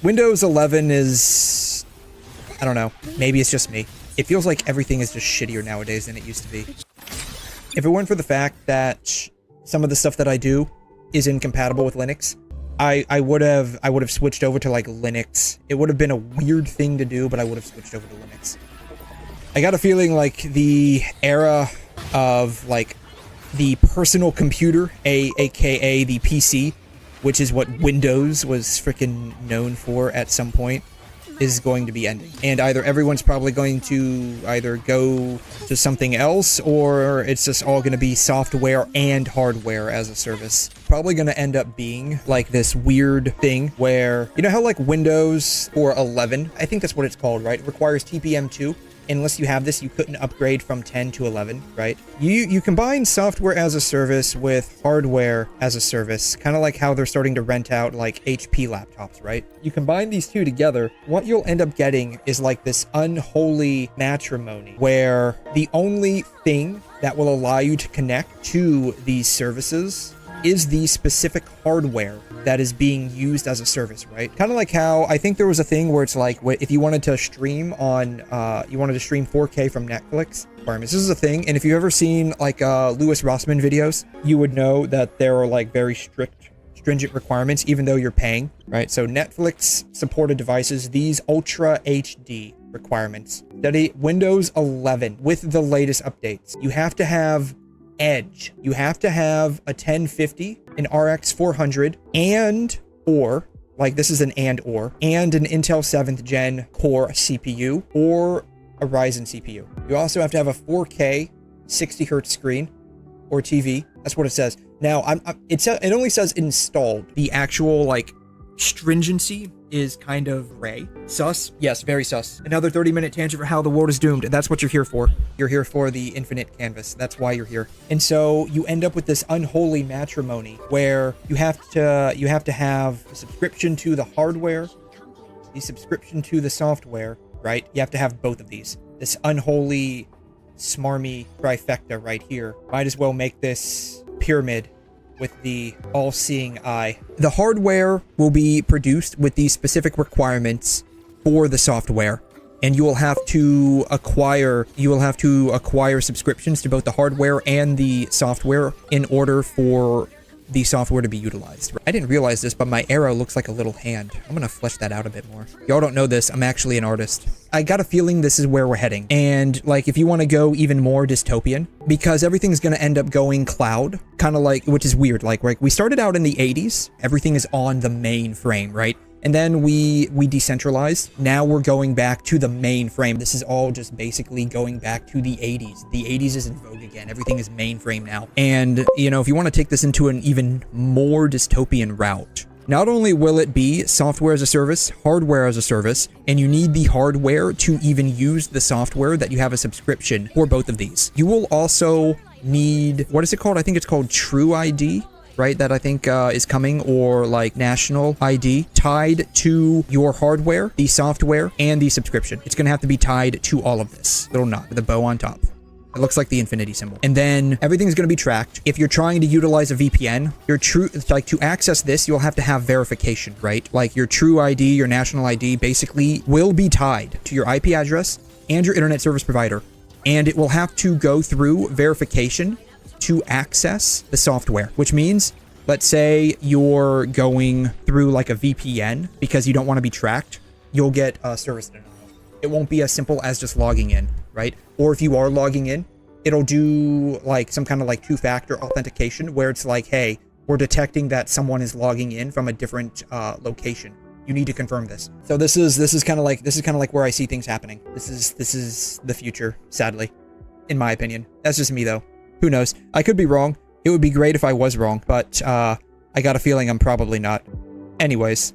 Windows 11 is, I don't know, maybe it's just me. It feels like everything is just shittier nowadays than it used to be. If it weren't for the fact that some of the stuff that I do is incompatible with Linux, I would have switched over to like Linux. It would have been a weird thing to do, but I would have switched over to Linux. I got a feeling like the era of like the personal computer, aka the PC, which is what Windows was freaking known for at some point, is going to be ending. And either everyone's probably going to either go to something else, or it's just all going to be software and hardware as a service. Probably going to end up being like this weird thing where, you know how like Windows or 11, I think that's what it's called, right? It requires TPM2. Unless you have this, you couldn't upgrade from 10 to 11, right? You combine software as a service with hardware as a service, kind of like how they're starting to rent out like HP laptops, right? You combine these two together, what you'll end up getting is like this unholy matrimony where the only thing that will allow you to connect to these services is the specific hardware that is being used as a service, right? Kind of like how I think there was a thing where it's like if you wanted to stream on you wanted to stream 4K from Netflix requirements. This is a thing, and if you've ever seen like Louis Rossmann videos, you would know that there are like very stringent requirements even though you're paying, right? So Netflix supported devices, these Ultra HD requirements. Study Windows 11 with the latest updates. You have to have Edge. You have to have a 1050, an RX 400, and like this is an and an Intel 7th gen Core CPU or a Ryzen CPU. You also have to have a 4K 60 Hertz screen or TV. That's what it says. Now, it only says installed. The actual like stringency is kind of gray. Sus? Yes, very sus. Another 30-minute tangent for how the world is doomed. That's what you're here for. You're here for the infinite canvas. That's why you're here. And so you end up with this unholy matrimony where you have to have a subscription to the hardware, the subscription to the software, right? You have to have both of these. This unholy, smarmy trifecta right here. Might as well make this pyramid with the all-seeing eye. The hardware will be produced with these specific requirements for the software, and you will have to acquire subscriptions to both the hardware and the software in order for the software to be utilized. I didn't realize this, but my arrow looks like a little hand. I'm gonna flesh that out a bit more. Y'all don't know this, I'm actually an artist. I got a feeling this is where we're heading. And like, if you want to go even more dystopian, because everything's gonna end up going cloud, kind of like, which is weird. Like we started out in the 80s, everything is on the mainframe, right? And then we decentralized. Now we're going back to the mainframe. This is all just basically going back to the 80s. The 80s is in vogue again. Everything is mainframe now. And, you know, if you want to take this into an even more dystopian route, not only will it be software as a service, hardware as a service, and you need the hardware to even use the software that you have a subscription for both of these. You will also need, what is it called? I think it's called True ID. Right, that I think is coming, or like National ID, tied to your hardware, the software, and the subscription. It's gonna have to be tied to all of this. Little knot with a bow on top. It looks like the infinity symbol. And then everything's gonna be tracked. If you're trying to utilize a VPN, like to access this, you'll have to have verification, right? Like your True ID, your National ID, basically will be tied to your IP address and your internet service provider. And it will have to go through verification to access the software, which means, let's say you're going through like a VPN because you don't want to be tracked, you'll get a service denial. It won't be as simple as just logging in, right? Or if you are logging in, it'll do like some kind of like two-factor authentication where it's like, hey, we're detecting that someone is logging in from a different location. You need to confirm this. So this is kind of like where I see things happening. This is the future, sadly, in my opinion. That's just me though. Who knows? I could be wrong. It would be great if I was wrong, but I got a feeling I'm probably not. Anyways,